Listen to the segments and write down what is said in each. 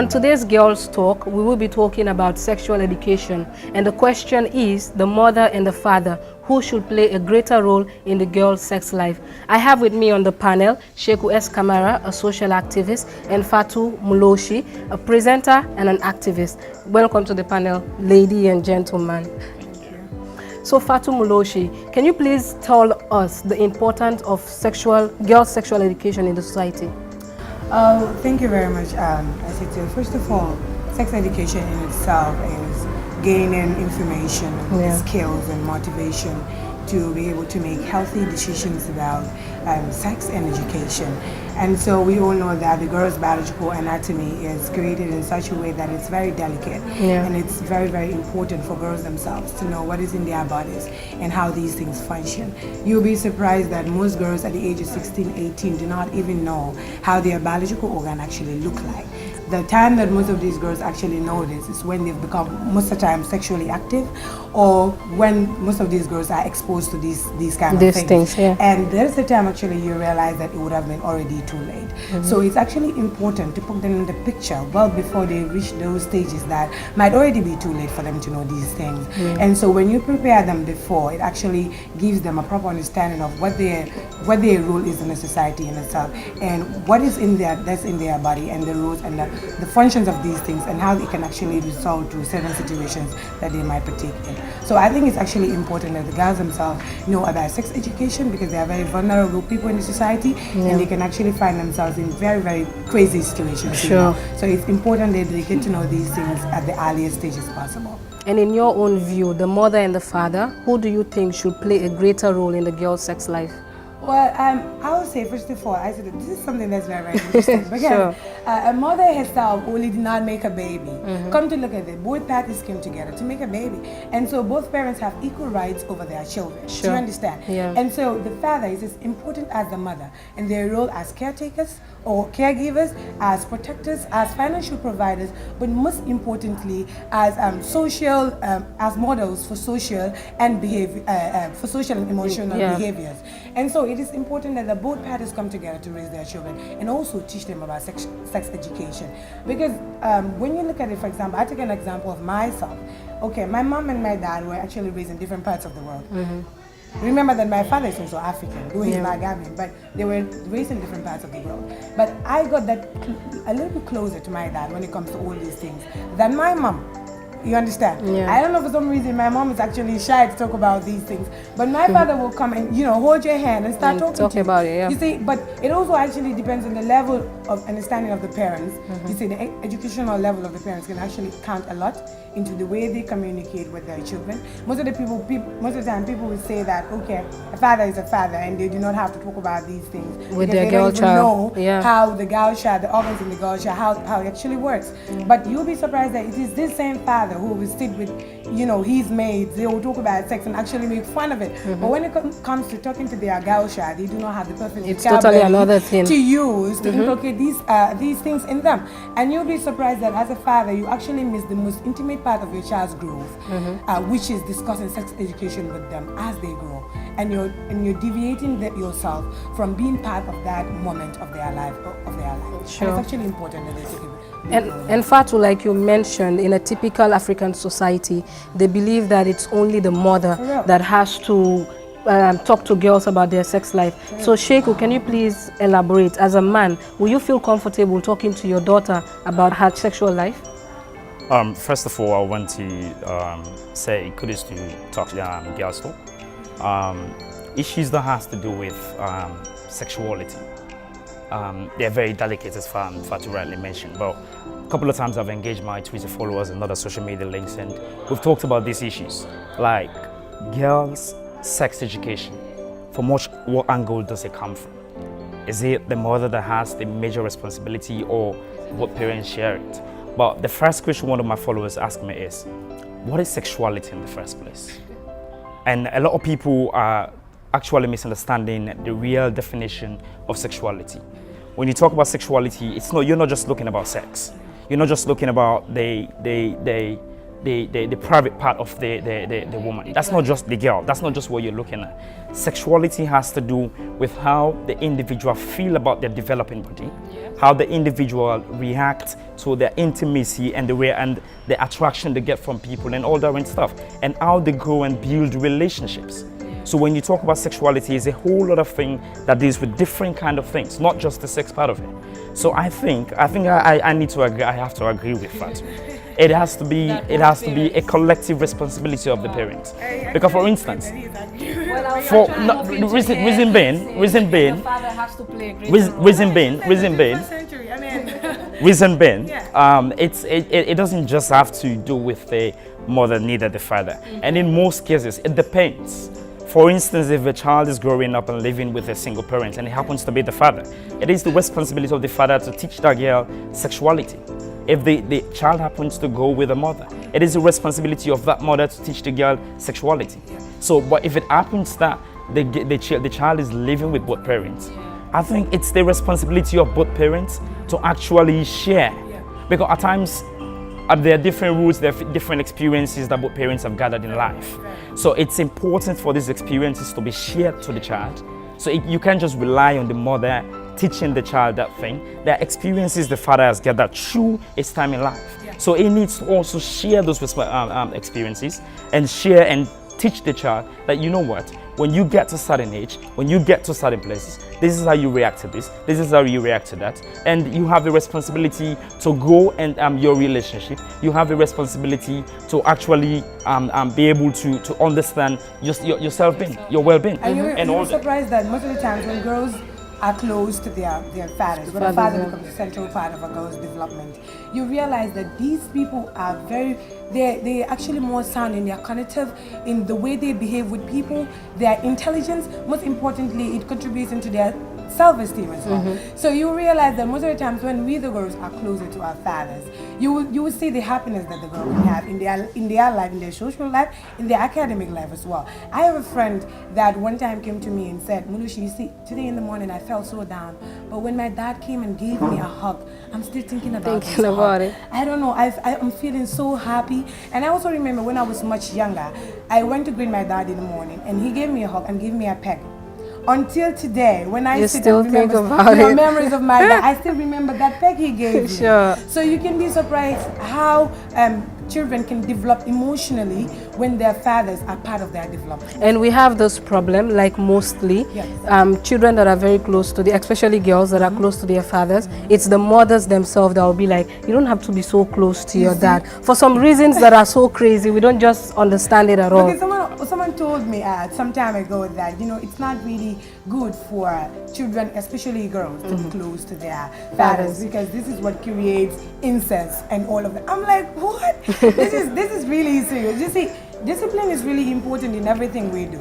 On today's Girls Talk, we will be talking about sexual education, and the question is the mother and the father, who should play a greater role in the girl's sex life. I have with me on the panel Sheku S. Kamara, a social activist, and Fatou Muloshi, a presenter and an activist. Welcome to the panel, lady and gentlemen. So Fatou Muloshi, can you please tell us the importance of girls' sexual education in the society? Thank you very much, Isatu. First of all, sex education in itself is gaining information, skills and motivation to be able to make healthy decisions about sex and education. And so we all know that the girl's biological anatomy is created in such a way that it's very delicate, and it's very, very important for girls themselves to know what is in their bodies and how these things function. You'll be surprised that most girls at the age of 16, 18 do not even know how their biological organ actually look like. The time that most of these girls actually know this is when they've become, most of the time, sexually active, or when most of these girls are exposed to these kind of things. And there's the time actually you realize that it would have been already too late. So it's actually important to put them in the picture well before they reach those stages that might already be too late for them to know these things. And so when you prepare them before, it actually gives them a proper understanding of what their role is in the society in itself, and what is that's in their body, and the rules and the functions of these things, and how they can actually resolve to certain situations that they might partake in. So I think it's actually important that the girls themselves know about sex education, because they are very vulnerable people in the society, and they can actually find themselves in very, very crazy situations. So it's important that they get to know these things at the earliest stages possible. And in your own view, the mother and the father, who do you think should play a greater role in the girl's sex life? Well, I would say, first of all, I said this is something that's very, very interesting. Because a mother herself only did not make a baby. Come to look at it, both parties came together to make a baby. And so both parents have equal rights over their children. Do you understand? And so the father is as important as the mother, and their role as caretakers or caregivers, as protectors, as financial providers, but most importantly as social, as models for social and for social and emotional behaviors. And so it is important that both parties come together to raise their children and also teach them about sex education. Because when you look at it, for example, I take an example of myself. Okay, my mom and my dad were actually raised in different parts of the world. Remember that my father is also African, though he's not Gambian, but they were raised in different parts of the world. But I got that a little bit closer to my dad when it comes to all these things than my mom. You understand? I don't know, for some reason my mom is actually shy to talk about these things, but my father will come and hold your hand and start talking about it. You see, but it also actually depends on the level of understanding of the parents. You see, the educational level of the parents can actually count a lot into the way they communicate with their children. Most of the time people will say that, okay, a father is a father and they do not have to talk about these things with their girl child. Know how the girl child, the organs in the girl child, how it actually works. But you'll be surprised that it is this same father who will sit with, his maids. They will talk about sex and actually make fun of it. But when it comes to talking to their girl child, they do not have the perfect totally another thing to use to inculcate these things in them. And you'll be surprised that as a father, you actually miss the most intimate part of your child's growth, which is discussing sex education with them as they grow. And you're deviating yourself from being part of that moment of their life. And it's actually important that they take it. And Fatou, like you mentioned, in a typical African society, they believe that it's only the mother that has to talk to girls about their sex life. So Sheku, can you please elaborate? As a man, will you feel comfortable talking to your daughter about her sexual life? First of all, I want to say kudos to Talk Girls Talk. Issues that has to do with sexuality. They're very delicate, as Fatou rightly mentioned. But a couple of times I've engaged my Twitter followers and other social media links, and we've talked about these issues, like girls' sex education. From what angle does it come from? Is it the mother that has the major responsibility, or what parents share it? But the first question one of my followers asked me is, what is sexuality in the first place? And a lot of people are actually misunderstanding the real definition of sexuality. When you talk about sexuality, you're not just looking about sex. You're not just looking about the the private part of the woman. That's not just the girl. That's not just what you're looking at. Sexuality has to do with how the individual feel about their developing body, how the individual react to their intimacy and the way and the attraction they get from people and all that and stuff, and how they go and build relationships. So when you talk about sexuality, it's a whole lot of things that deals with different kind of things, not just the sex part of it. So I think I need to agree. I have to agree with that. It has to be a collective responsibility of the parents. Because for instance, reason being, it doesn't just have to do with the mother, neither the father. And in most cases, it depends. For instance, if a child is growing up and living with a single parent and it happens to be the father, it is the responsibility of the father to teach that girl sexuality. If the child happens to go with a mother, it is the responsibility of that mother to teach the girl sexuality. So, but if it happens that the child is living with both parents, I think it's the responsibility of both parents to actually share. Because at times, there are different roots, there are different experiences that both parents have gathered in life. So it's important for these experiences to be shared to the child. So you can't just rely on the mother teaching the child that thing. There are experiences the father has gathered through his time in life. So he needs to also share those experiences and share and teach the child that, you know what, when you get to a certain age, when you get to certain places, this is how you react to this is how you react to that. And you have the responsibility to go and your relationship, you have the responsibility to actually be able to understand yourself being, your well-being. And you're surprised that most of the times when girls are close to their fathers, when a father becomes a central part of a girl's development, you realize that these people are they're actually more sound in their cognitive, in the way they behave with people, their intelligence. Most importantly, it contributes into their self-esteem as well. So you realize that most of the times when we the girls are closer to our fathers, you will see the happiness that the girl will have in their life, in their social life, in their academic life as well. I have a friend that one time came to me and said, Muloshi, you see, today in the morning I felt so down, but when my dad came and gave me a hug, I'm still thinking about it. I don't know, I'm feeling so happy. And I also remember when I was much younger, I went to greet my dad in the morning and he gave me a hug and gave me a peck. Until today, when I sit and remember memories of my dad, I still remember that peck he gave me. So you can be surprised how children can develop emotionally when their fathers are part of their development. And we have this problem, like mostly children that are very close to especially girls that are close to their fathers, it's the mothers themselves that will be like, you don't have to be so close to your dad. For some reasons that are so crazy, we don't just understand it at all. Okay, someone told me some time ago that, you know, it's not really good for children, especially girls, to be close to their fathers, because this is what creates incest and all of that. I'm like, what? This is really serious. You see, discipline is really important in everything we do.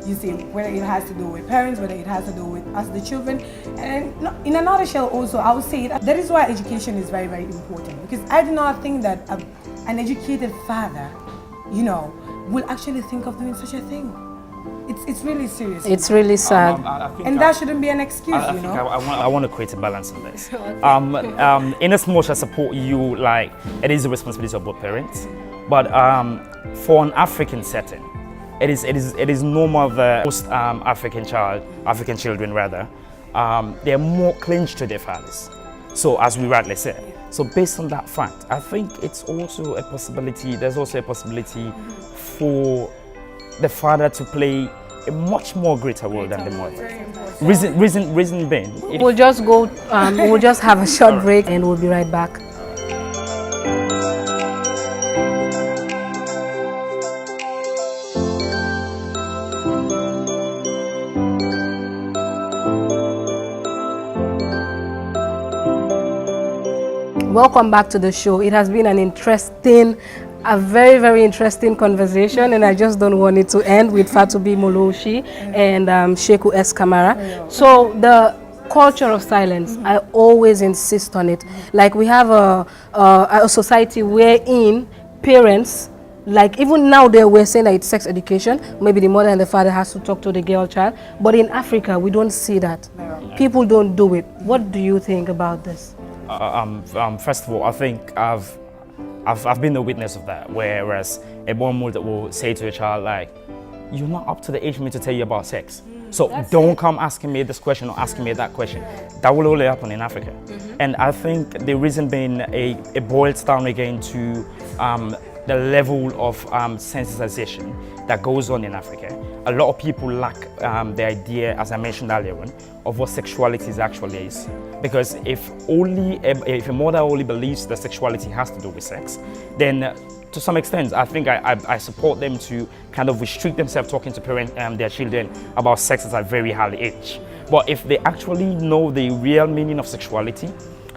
You see, whether it has to do with parents, whether it has to do with us, the children. And in a nutshell also, I would say that is why education is very, very important. Because I do not think that an educated father, you know, will actually think of doing such a thing. It's really serious. It's really sad. And that shouldn't be an excuse, you know? I want to create a balance on this. In as much as I support you, like, it is the responsibility of both parents. But for an African setting, it is normal that most African children rather, they're more clinged to their fathers. So as we rightly said. So based on that fact, I think it's also a possibility, there's also a possibility for the father to play a much more greater role than the mother. Reason being. We'll just go, we'll just have a short break and we'll be right back. Welcome back to the show. It has been a very, very interesting conversation, and I just don't want it to end with Fatou Muloshi and Sheku S. Kamara. So the culture of silence, I always insist on it. Like we have a society wherein parents, like even now we're saying that it's sex education, maybe the mother and the father has to talk to the girl child, but in Africa we don't see that. People don't do it. What do you think about this? First of all, I think I've been the witness of that, whereas a mom will say to a child like, you're not up to the age for me to tell you about sex. So don't come asking me this question or asking me that question. That will only happen in Africa. And I think the reason being it boils down again to the level of sensitization that goes on in Africa. A lot of people lack the idea, as I mentioned earlier on, of what sexuality actually is. Because if a mother only believes that sexuality has to do with sex, then to some extent, I think I support them to kind of restrict themselves talking to their children about sex at a very early age. But if they actually know the real meaning of sexuality,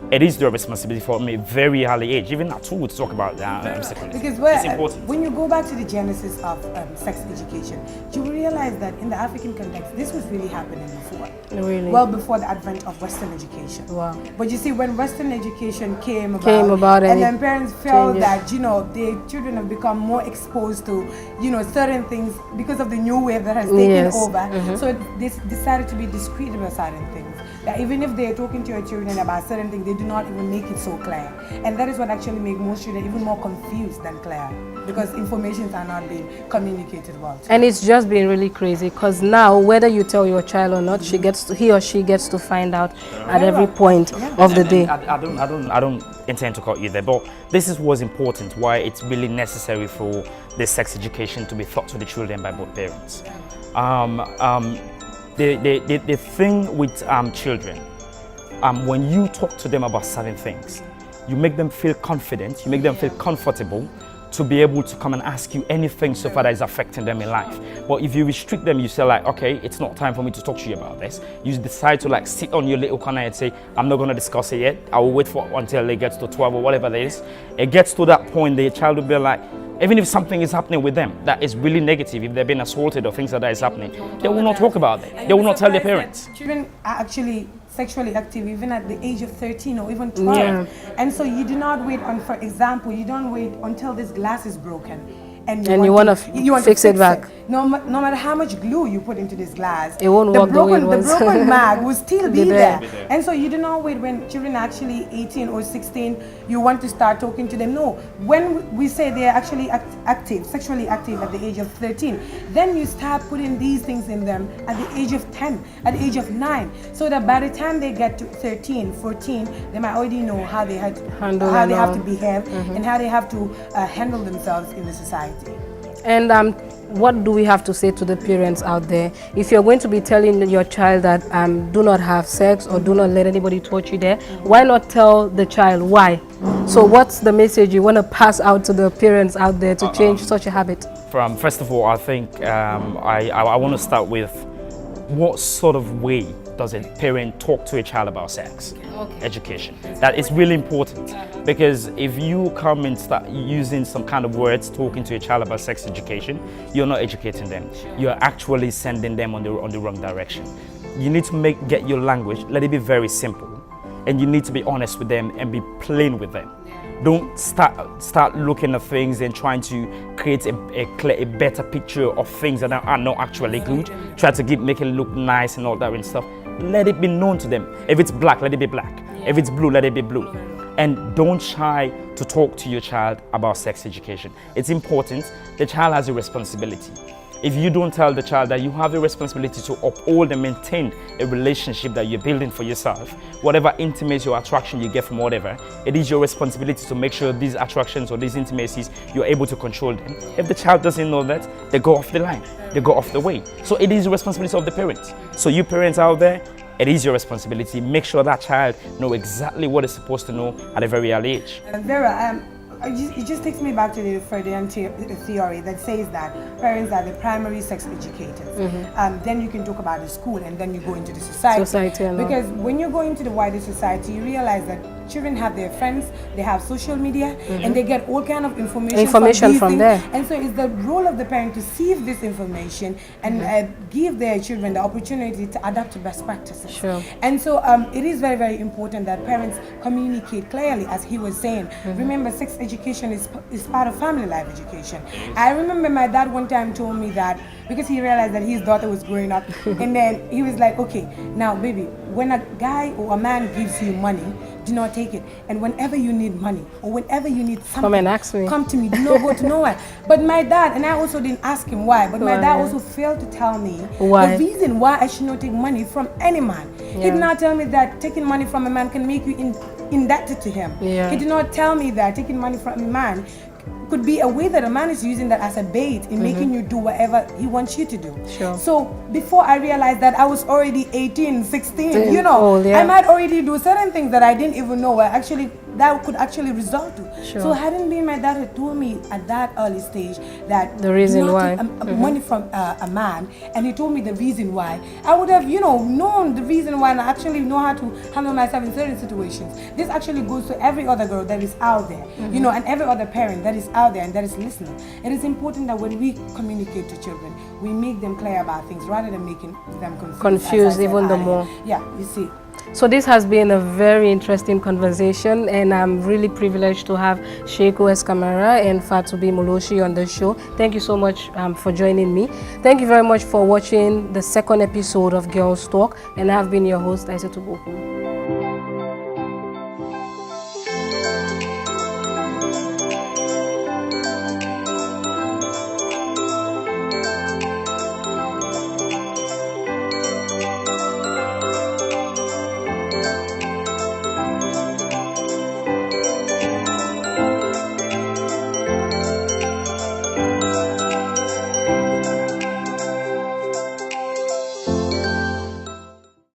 it is their responsibility from a very early age, even at all, to talk about sexuality. Because it's important. When you go back to the genesis of sex education, you realize that in the African context, this was really happening before. Really? Well before the advent of Western education. Wow. But you see, when Western education came about and then parents felt that, their children have become more exposed to, certain things because of the new wave that has taken over. So they decided to be discreet about certain things. That even if they're talking to your children about certain things, they do not even make it so clear. And that is what actually makes most children even more confused than clear, because informations are not being communicated well. And it's just been really crazy, because now whether you tell your child or not, he or she gets to find out at every point of the day. I don't intend to cut you there, but this is what's important, why it's really necessary for this sex education to be taught to the children by both parents. The thing with children, when you talk to them about certain things, you make them feel confident, you make them feel comfortable to be able to come and ask you anything so far that is affecting them in life. But if you restrict them, you say like, okay, it's not time for me to talk to you about this. You decide to like sit on your little corner and say, I'm not going to discuss it yet. I will wait until it gets to 12 or whatever it is. It gets to that point, the child will be like, even if something is happening with them that is really negative, if they've been assaulted or things like that is happening, they will not talk about it. They will not tell their parents. Children are actually sexually active even at the age of 13 or even 12. And so you do not wait on, for example, you don't wait until this glass is broken. And you want to fix it back. No matter how much glue you put into this glass, it won't work the way it was. The broken mag will still be there. And so you do not wait when children are actually 18 or 16, you want to start talking to them. No, when we say they are actually active, sexually active at the age of 13, then you start putting these things in them at the age of 10, at the age of 9, so that by the time they get to 13, 14, they might already know how they have to behave and how they have to handle themselves in the society. And what do we have to say to the parents out there? If you're going to be telling your child that do not have sex or do not let anybody touch you there, why not tell the child why? So what's the message you want to pass out to the parents out there to change such a habit? First of all, I think I want to start with what sort of way does a parent talk to a child about sex education? That is really important, because if you come and start using some kind of words talking to a child about sex education, you're not educating them. You're actually sending them on the wrong direction. You need to get your language, let it be very simple, and you need to be honest with them and be plain with them. Don't start looking at things and trying to create a better picture of things that are not actually good. Try to make it look nice and all that and stuff. Let it be known to them. If it's black, let it be black. If it's blue, let it be blue. And don't shy to talk to your child about sex education. It's important. The child has a responsibility. If you don't tell the child that you have a responsibility to uphold and maintain a relationship that you're building for yourself, whatever intimacy or attraction you get from whatever, it is your responsibility to make sure these attractions or these intimacies, you're able to control them. If the child doesn't know that, they go off the line, they go off the way. So it is the responsibility of the parents. So you parents out there, it is your responsibility. Make sure that child know exactly what it's supposed to know at a very early age. Vera, it just takes me back to the Freudian theory that says that parents are the primary sex educators. Then you can talk about the school, and then you go into the society. Because when you go into the wider society, you realize that children have their friends, they have social media, and they get all kind of information from there. And so it's the role of the parent to sieve this information and give their children the opportunity to adapt to best practices. And so it is very, very important that parents communicate clearly, as he was saying. Remember, sex education is part of family life education. I remember my dad one time told me that, because he realized that his daughter was growing up, and then he was like, okay, now baby, when a guy or a man gives you money do not take it. And whenever you need money or whenever you need something, come and ask me. Come to me. Do not go to nowhere. But my dad, and I also didn't ask him why, but my dad also failed to tell me the reason why I should not take money from any man. He did not tell me that taking money from a man can make you indebted to him. He did not tell me that taking money from a man could be a way that a man is using that as a bait in making you do whatever he wants you to do. So before I realized that I was already 18, 16, you know, I might already do certain things that I didn't even know that could actually result to. So hadn't been my dad had told me at that early stage that the reason why money from a man, and he told me the reason why, I would have, you know, known the reason why and actually know how to handle myself in certain situations. This actually goes to every other girl that is out there, you know, and every other parent that is out there and that is listening. It is important that when we communicate to children, we make them clear about things rather than making them confused even the more. Yeah, you see. So this has been a very interesting conversation, and I'm really privileged to have Sheku Kamara and Fatou Muloshi on the show. Thank you so much for joining me. Thank you very much for watching the second episode of Girls Talk, and I've been your host, Isatu Bokum.